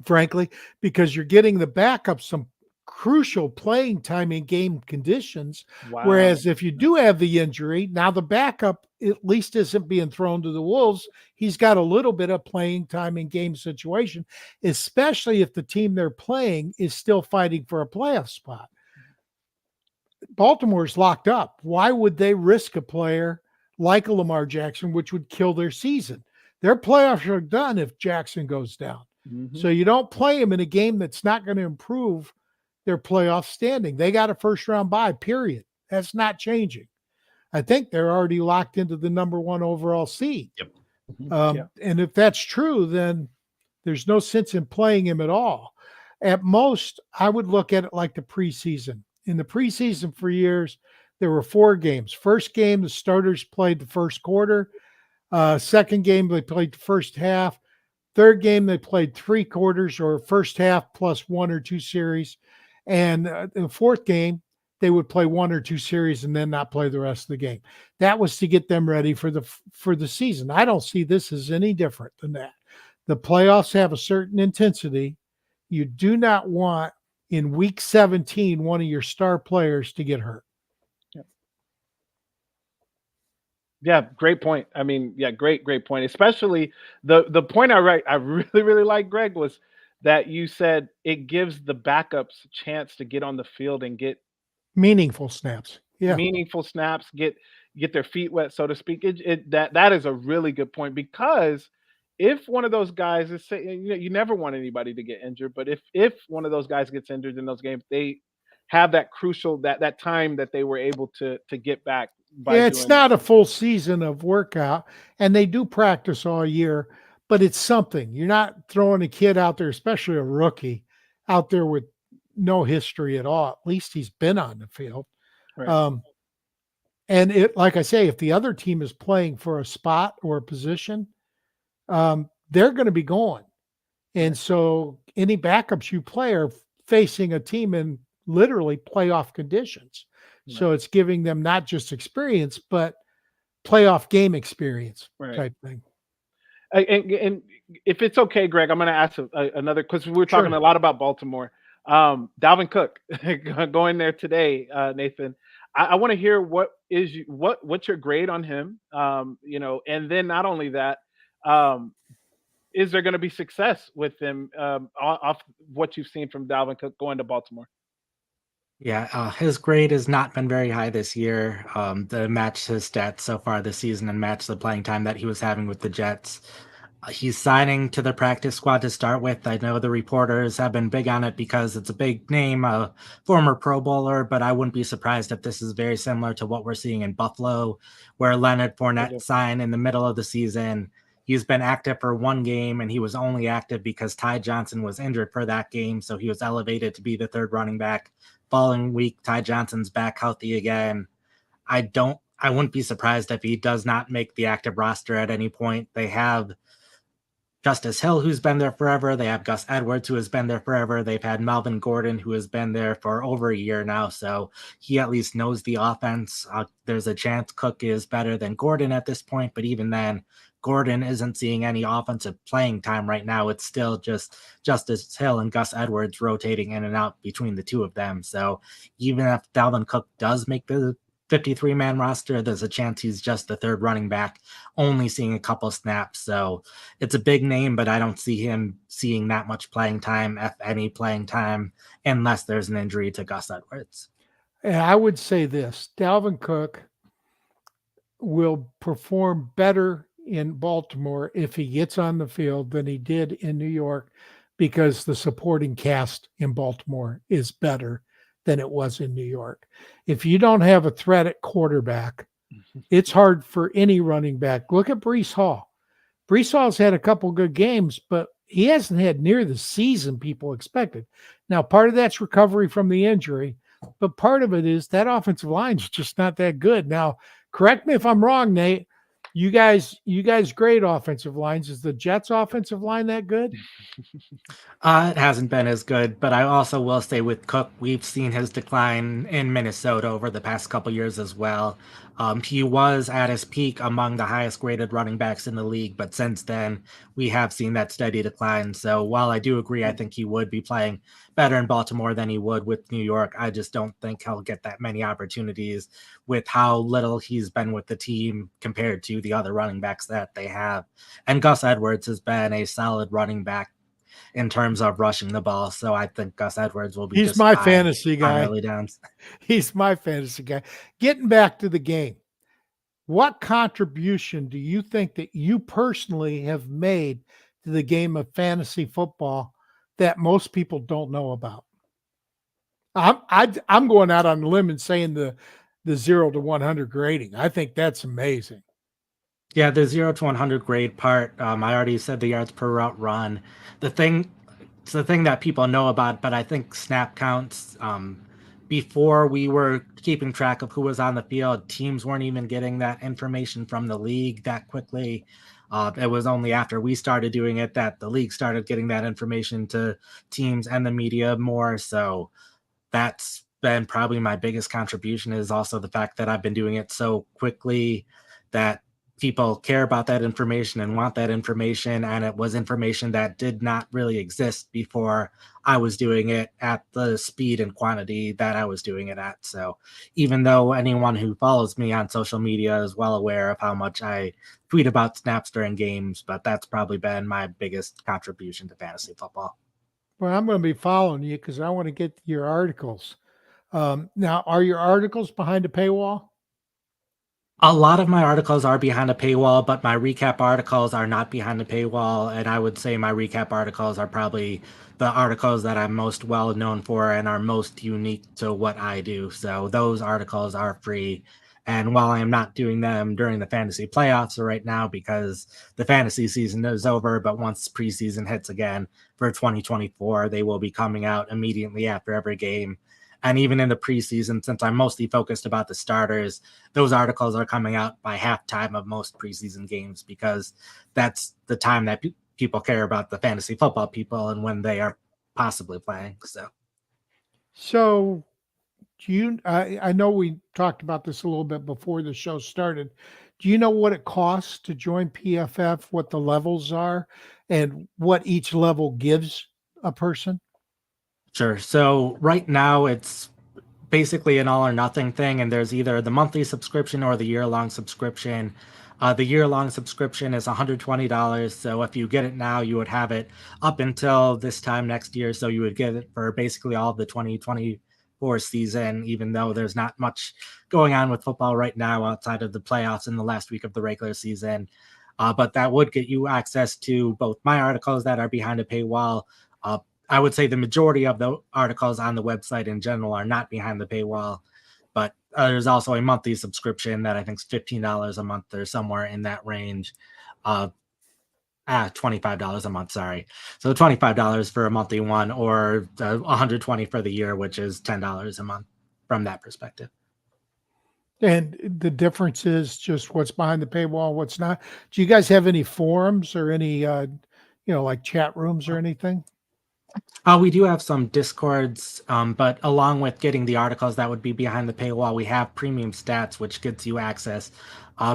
frankly, because you're getting the backup some crucial playing time in game conditions. Wow. Whereas if you do have the injury, now the backup at least isn't being thrown to the wolves. He's got a little bit of playing time in game situation, especially if the team they're playing is still fighting for a playoff spot. Baltimore's locked up. Why would they risk a player like a Lamar Jackson, which would kill their season? Their playoffs are done if Jackson goes down. Mm-hmm. So you don't play him in a game that's not going to improve their playoff standing. They got a first round bye, period. That's not changing. I think they're already locked into the number 1 overall seed. Yep. And if that's true, then there's no sense in playing him at all. At most, I would look at it like the preseason. In the preseason for years, there were 4 games. First game, the starters played the first quarter. Second game, they played the first half. Third game, they played 3 quarters or first half plus 1 or 2 series. And the fourth game, they would play 1 or 2 series and then not play the rest of the game. That was to get them ready for the season. I don't see this as any different than that. The playoffs have a certain intensity. You do not want in week 17 one of your star players to get hurt. Yeah, great point. I mean, yeah, great point. Especially the point I really like, Greg, was that you said it gives the backups a chance to get on the field and get Meaningful snaps. Yeah. meaningful snaps, get their feet wet, so to speak. That is a really good point, because if one of those guys is say, you never want anybody to get injured, but if one of those guys gets injured in those games, they have that crucial that time that they were able to get back by Yeah, it's doing that. not a full season of workout, and they do practice all year, but it's something. You're not throwing a kid out there, especially a rookie, out there with no history at all. At least he's been on the field. Right. And it, like I say, if the other team is playing for a spot or a position, they're going to be going. And so any backups you play are facing a team in literally playoff conditions. So it's giving them not just experience, but playoff game experience type thing. And if it's okay, Greg, I'm going to ask another, because we're talking a lot about Baltimore. Dalvin Cook going there today, Nathan. I want to hear what's your grade on him, and then not only that, is there going to be success with him off what you've seen from Dalvin Cook going to Baltimore? Yeah, his grade has not been very high this year. To match his stats so far this season and match the playing time that he was having with the Jets. He's signing to the practice squad to start with. I know the reporters have been big on it because it's a big name, a former Pro Bowler, but I wouldn't be surprised if this is very similar to what we're seeing in Buffalo, where Leonard Fournette signed in the middle of the season. He's been active for one game, and he was only active because Ty Johnson was injured for that game, so he was elevated to be the third running back. Following week, Ty Johnson's back healthy again. I wouldn't be surprised if he does not make the active roster at any point. They have Justice Hill, who's been there forever. They have Gus Edwards, who has been there forever. They've had Melvin Gordon, who has been there for over a year now. So he at least knows the offense. There's a chance Cook is better than Gordon at this point, but even then, Gordon isn't seeing any offensive playing time right now. It's still just Justice Hill and Gus Edwards rotating in and out between the two of them. So even if Dalvin Cook does make the 53-man roster, there's a chance he's just the third running back, only seeing a couple snaps. So it's a big name, but I don't see him seeing that much playing time, if any playing time, unless there's an injury to Gus Edwards. And I would say this, Dalvin Cook will perform better in Baltimore if he gets on the field than he did in New York, because the supporting cast in Baltimore is better than it was in New York. If you don't have a threat at quarterback, it's hard for any running back. Look at Breece Hall. Breece Hall's had a couple good games, but he hasn't had near the season people expected. Now, part of that's recovery from the injury, but part of it is that offensive line's just not that good. Now, correct me if I'm wrong, Nate. You guys grade offensive lines. Is the Jets offensive line that good? It hasn't been as good, but I also will say with Cook, we've seen his decline in Minnesota over the past couple years as well. He was at his peak among the highest graded running backs in the league, but since then we have seen that steady decline. So while I do agree, I think he would be playing better in Baltimore than he would with New York, I just don't think he'll get that many opportunities with how little he's been with the team compared to the other running backs that they have. And Gus Edwards has been a solid running back in terms of rushing the ball. So I think Gus Edwards will be He's just my fine fantasy on guy. early downs. He's my fantasy guy. Getting back to the game, what contribution do you think that you personally have made to the game of fantasy football that most people don't know about? I'm going out on a limb and saying the 0 to 100 grading. I think that's amazing. Yeah, the 0 to 100 grade part, I already said the yards per route run. It's the thing that people know about, but I think snap counts, before we were keeping track of who was on the field, teams weren't even getting that information from the league that quickly. It was only after we started doing it that the league started getting that information to teams and the media more. So that's been probably my biggest contribution, is also the fact that I've been doing it so quickly that people care about that information and want that information, and it was information that did not really exist before I was doing it at the speed and quantity that I was doing it at. So even though anyone who follows me on social media is well aware of how much I tweet about snaps during games, but that's probably been my biggest contribution to fantasy football. Well, I'm going to be following you because I want to get your articles. Now, are your articles behind a paywall? A lot of my articles are behind a paywall, but my recap articles are not behind a paywall. And I would say my recap articles are probably the articles that I'm most well known for and are most unique to what I do. So those articles are free. And while I am not doing them during the fantasy playoffs right now because the fantasy season is over, but once preseason hits again for 2024, they will be coming out immediately after every game. And even in the preseason, since I'm mostly focused about the starters, those articles are coming out by halftime of most preseason games because that's the time that people care about the fantasy football people and when they are possibly playing. So, do you? I know we talked about this a little bit before the show started. Do you know what it costs to join PFF? What the levels are, and what each level gives a person? Sure. So right now it's basically an all or nothing thing, and there's either the monthly subscription or the year-long subscription. The year-long subscription is $120. So if you get it now, you would have it up until this time next year. So you would get it for basically all of the 2024 season, even though there's not much going on with football right now outside of the playoffs in the last week of the regular season. But that would get you access to both my articles that are behind a paywall. Uh, I would say the majority of the articles on the website in general are not behind the paywall, but there's also a monthly subscription that I think is $15 a month or somewhere in that range. Uh, $25 a month, sorry. So $25 for a monthly one, or $120 for the year, which is $10 a month from that perspective. And the difference is just what's behind the paywall, what's not. Do you guys have any forums or any, like chat rooms or anything? We do have some discords, but along with getting the articles that would be behind the paywall, we have premium stats, which gets you access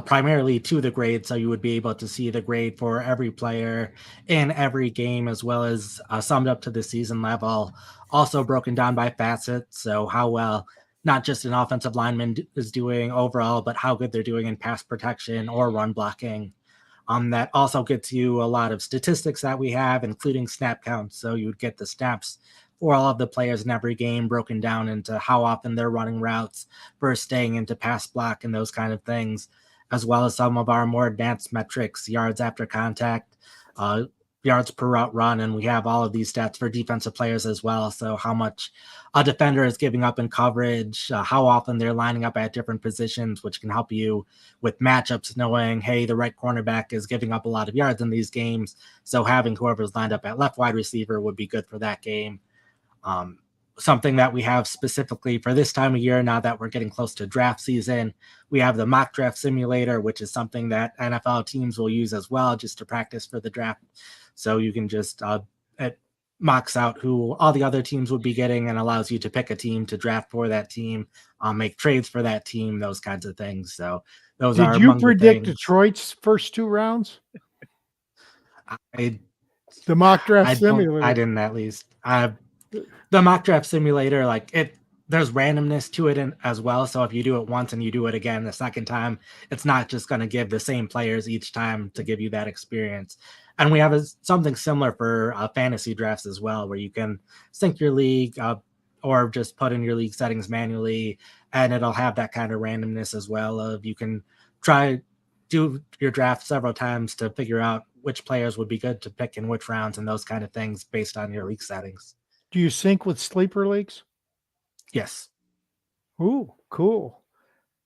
primarily to the grade. So you would be able to see the grade for every player in every game, as well as summed up to the season level, also broken down by facets. So how well not just an offensive lineman is doing overall, but how good they're doing in pass protection or run blocking. That also gets you a lot of statistics that we have, including snap counts. So you would get the snaps for all of the players in every game broken down into how often they're running routes versus staying into pass block and those kind of things, as well as some of our more advanced metrics, yards after contact, yards per route run. And we have all of these stats for defensive players as well. So how much a defender is giving up in coverage, how often they're lining up at different positions, which can help you with matchups, knowing, hey, the right cornerback is giving up a lot of yards in these games. So having whoever's lined up at left wide receiver would be good for that game. Something that we have specifically for this time of year, now that we're getting close to draft season, we have the mock draft simulator, which is something that NFL teams will use as well just to practice for the draft. So you can just, it mocks out who all the other teams would be getting and allows you to pick a team to draft for that team, make trades for that team, those kinds of things. So those are Did you among predict the things. Detroit's first two rounds? I The mock draft I simulator. didn't, at least. The mock draft simulator, like there's randomness to it as well. So if you do it once and you do it again the second time, it's not just going to give the same players each time to give you that experience. And we have something similar for fantasy drafts as well, where you can sync your league or just put in your league settings manually, and it'll have that kind of randomness as well. Of you can do your draft several times to figure out which players would be good to pick in which rounds and those kind of things based on your league settings. Do you sync with sleeper leagues? Yes. Ooh, cool.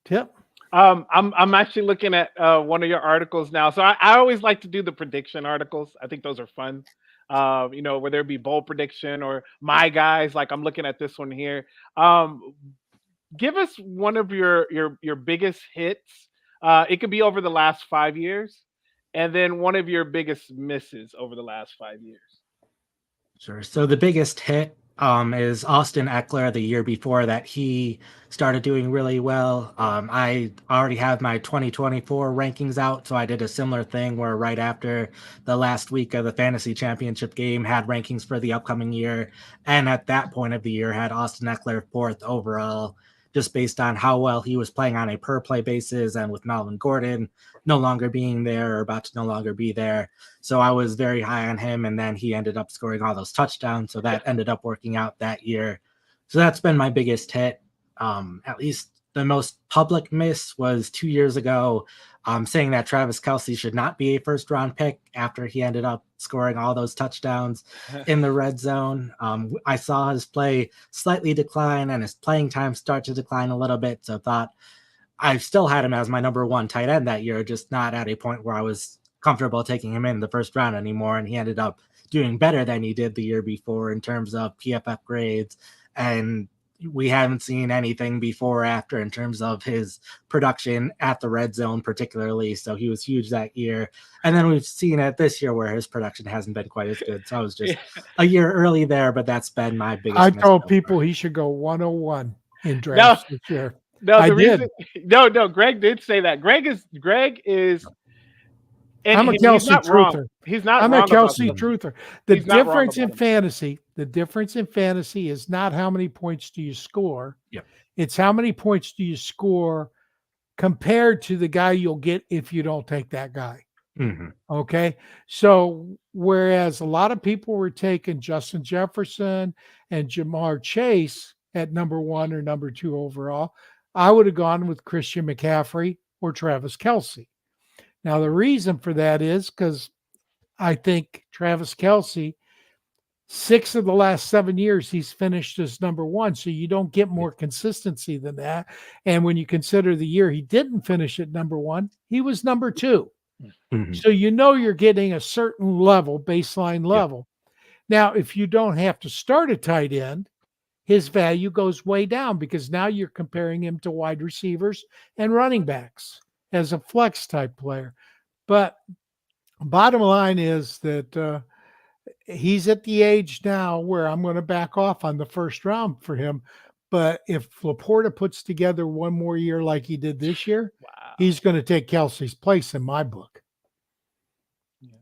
Tip. I'm actually looking at one of your articles now. So I always like to do the prediction articles. I think those are fun. Where there be bold prediction or my guys. Like I'm looking at this one here. Give us one of your biggest hits. It could be over the last 5 years, and then one of your biggest misses over the last 5 years. Sure. So the biggest hit is Austin Eckler. The year before that, he started doing really well. I already have my 2024 rankings out, so I did a similar thing where right after the last week of the fantasy championship game, had rankings for the upcoming year, and at that point of the year, had Austin Eckler 4th overall, just based on how well he was playing on a per play basis, and with Melvin Gordon no longer being there or about to no longer be there. So I was very high on him, and then he ended up scoring all those touchdowns. So that ended up working out that year. So that's been my biggest hit. At least the most public miss was 2 years ago, saying that Travis Kelce should not be a first round pick after he ended up scoring all those touchdowns in the red zone. I saw his play slightly decline and his playing time start to decline a little bit. So thought I still had him as my number 1 tight end that year, just not at a point where I was comfortable taking him in the first round anymore. And he ended up doing better than he did the year before in terms of PFF grades. And we haven't seen anything before or after in terms of his production at the red zone, particularly. So he was huge that year. And then we've seen it this year where his production hasn't been quite as good. So I was just a year early there, but that's been my biggest I miss told so people far. he should go 101 in drafts this year. No, I the reason did. no, Greg did say that. Greg is and I'm a he's Kelsey not wrong. truther. He's not I'm a wrong about Kelsey that. truther. The He's not wrong difference in about him. fantasy is not how many points do you score. Yep. It's how many points do you score compared to the guy you'll get if you don't take that guy. Mm-hmm. Okay. So whereas a lot of people were taking Justin Jefferson and Jamar Chase at number 1 or number 2 overall, I would have gone with Christian McCaffrey or Travis Kelce. Now, the reason for that is because I think Travis Kelce, 6 of the last 7 years, he's finished as number 1. So you don't get more consistency than that. And when you consider the year he didn't finish at number 1, he was number 2. Mm-hmm. So you know you're getting a certain level, baseline level. Now, if you don't have to start a tight end, his value goes way down because now you're comparing him to wide receivers and running backs as a flex type player. But bottom line is that he's at the age now where I'm going to back off on the first round for him. But if Laporta puts together one more year like he did this year, he's going to take Kelsey's place in my book.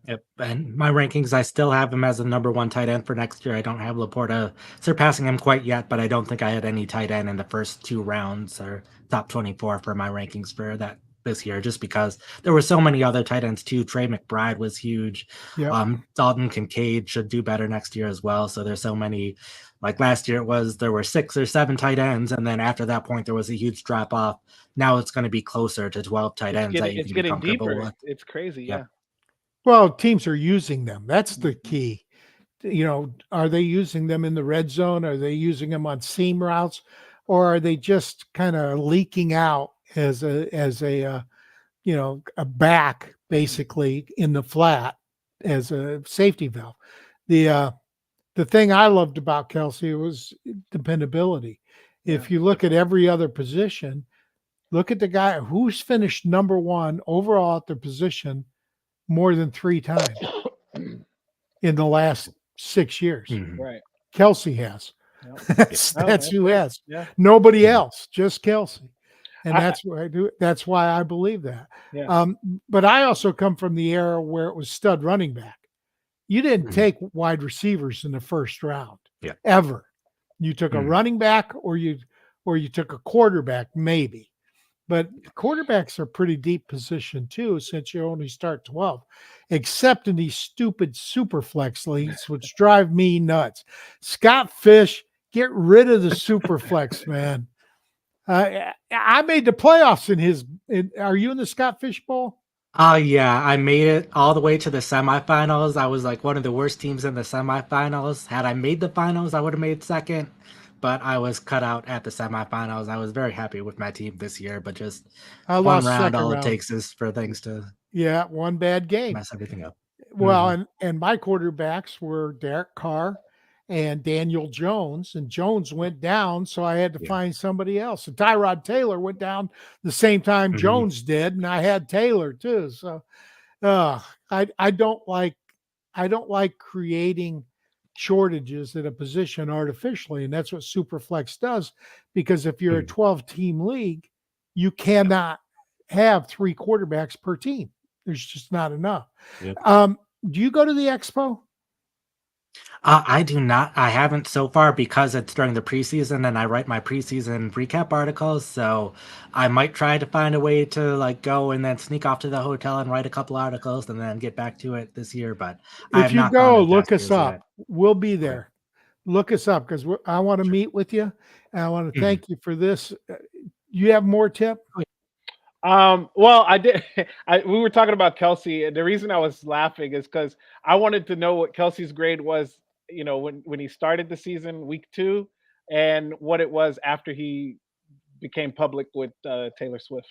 Yep. And my rankings, I still have him as the number 1 tight end for next year. I don't have Laporta surpassing him quite yet, but I don't think I had any tight end in the first 2 rounds or top 24 for my rankings for that this year, just because there were so many other tight ends too. Trey McBride was huge. Yep. Dalton Kincaid should do better next year as well. So there's so many, like last year there were 6 or 7 tight ends. And then after that point, there was a huge drop off. Now it's going to be closer to 12 tight ends that you can be comfortable deeper. with. It's crazy. Yep. Yeah. Well, teams are using them. That's the key. You know, are they using them in the red zone? Are they using them on seam routes? Or are they just kind of leaking out as a back basically in the flat as a safety valve? The thing I loved about Kelce was dependability. If you look at every other position, look at the guy who's finished number 1 overall at their position more than 3 times in the last 6 years. Mm-hmm. Right. Kelce has. Yep. That's who has. Yeah. Nobody else, just Kelce. And I- that's what I do. That's why I believe that. Yeah. But I also come from the era where it was stud running back. You didn't Mhm. take wide receivers in the first round Yeah. ever. You took a Mhm. running back or you took a quarterback, maybe. But quarterbacks are pretty deep position too, since you only start 12, except in these stupid super flex leagues, which drive me nuts. Scott Fish, get rid of the super flex, man. I made the playoffs are you in the Scott Fish Bowl? Oh, yeah. I made it all the way to the semifinals. I was like one of the worst teams in the semifinals. Had I made the finals, I would have made second, but I was cut out at the semifinals. I was very happy with my team this year, but just I one lost round, second all it round. takes is for things to Yeah, one bad game. mess everything up. Well, and my quarterbacks were Derek Carr and Daniel Jones, and Jones went down, so I had to find somebody else. And Tyrod Taylor went down the same time Jones did, and I had Taylor too. So I don't like creating shortages at a position artificially. And that's what Superflex does. Because if you're a 12-team league, you cannot have 3 quarterbacks per team. There's just not enough. Yep. Do you go to the expo? I do not. I haven't so far because it's during the preseason and I write my preseason recap articles. So I might try to find a way to like go and then sneak off to the hotel and write a couple articles and then get back to it this year. But I If have you not gone go, to look us Jasper's up. yet. We'll be there. Look us up because I want to meet with you. And I want to thank you for this. You have more, Tip? Well, I did. We were talking about Kelsey, and the reason I was laughing is because I wanted to know what Kelsey's grade was. You know, when he started the season, week 2, and what it was after he became public with Taylor Swift.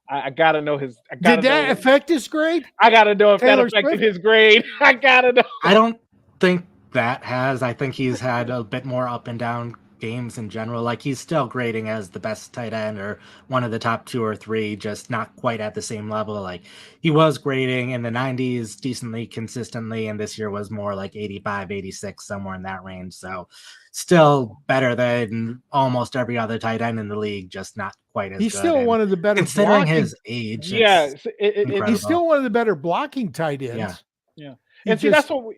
I gotta know his. Did that affect his grade? I gotta know if Taylor that affected Swift? his grade. I gotta know. I don't think that has. I think he's had a bit more up and down games in general. Like he's still grading as the best tight end or one of the top 2 or 3, just not quite at the same level. Like he was grading in the 90s decently consistently, and this year was more like 85, 86, somewhere in that range. So still better than almost every other tight end in the league, just not quite as He's good. still And one of the better considering blocking. his age. Yeah, it's he's He's still one of the better blocking tight ends. Yeah. He And see, just- that's what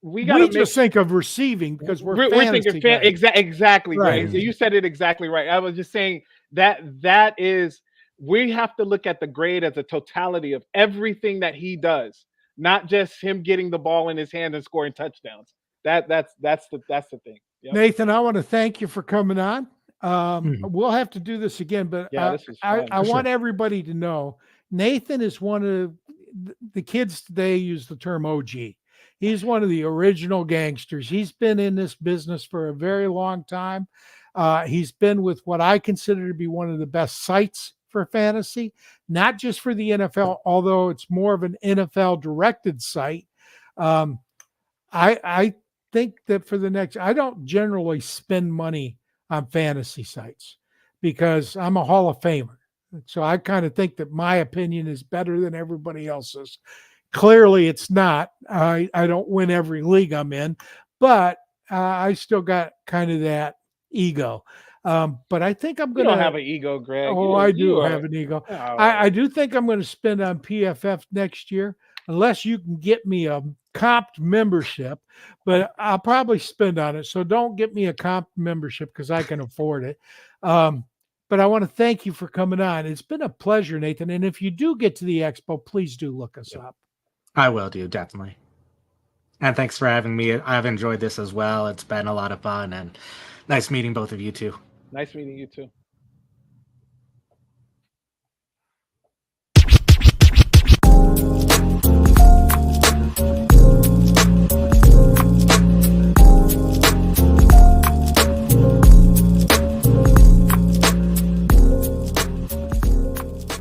we got to just think of receiving because we're thinking guys. exactly Right. Greg. You said it exactly right. I was just saying that is we have to look at the grade as a totality of everything that he does, not just him getting the ball in his hand and scoring touchdowns. That's the thing. Yep. Nathan, I want to thank you for coming on. We'll have to do this again, but this was fun. I want everybody to know Nathan is one of the kids today use the term OG. He's one of the original gangsters. He's been in this business for a very long time. He's been with what I consider to be one of the best sites for fantasy, not just for the NFL, although it's more of an NFL directed site. I think that for the next, I don't generally spend money on fantasy sites because I'm a Hall of Famer. So I kind of think that my opinion is better than everybody else's. Clearly it's not. I don't win every league I'm in, but I still got kind of that ego. But I think I'm going to have an ego, Greg. Oh, I do have an ego. Oh. I do think I'm going to spend on PFF next year, unless you can get me a comp membership, but I'll probably spend on it. So don't get me a comp membership because I can afford it. But I want to thank you for coming on. It's been a pleasure, Nathan. And if you do get to the expo, please do look us up. I will do, definitely. And thanks for having me. I've enjoyed this as well. It's been a lot of fun and nice meeting both of you too. Nice meeting you too.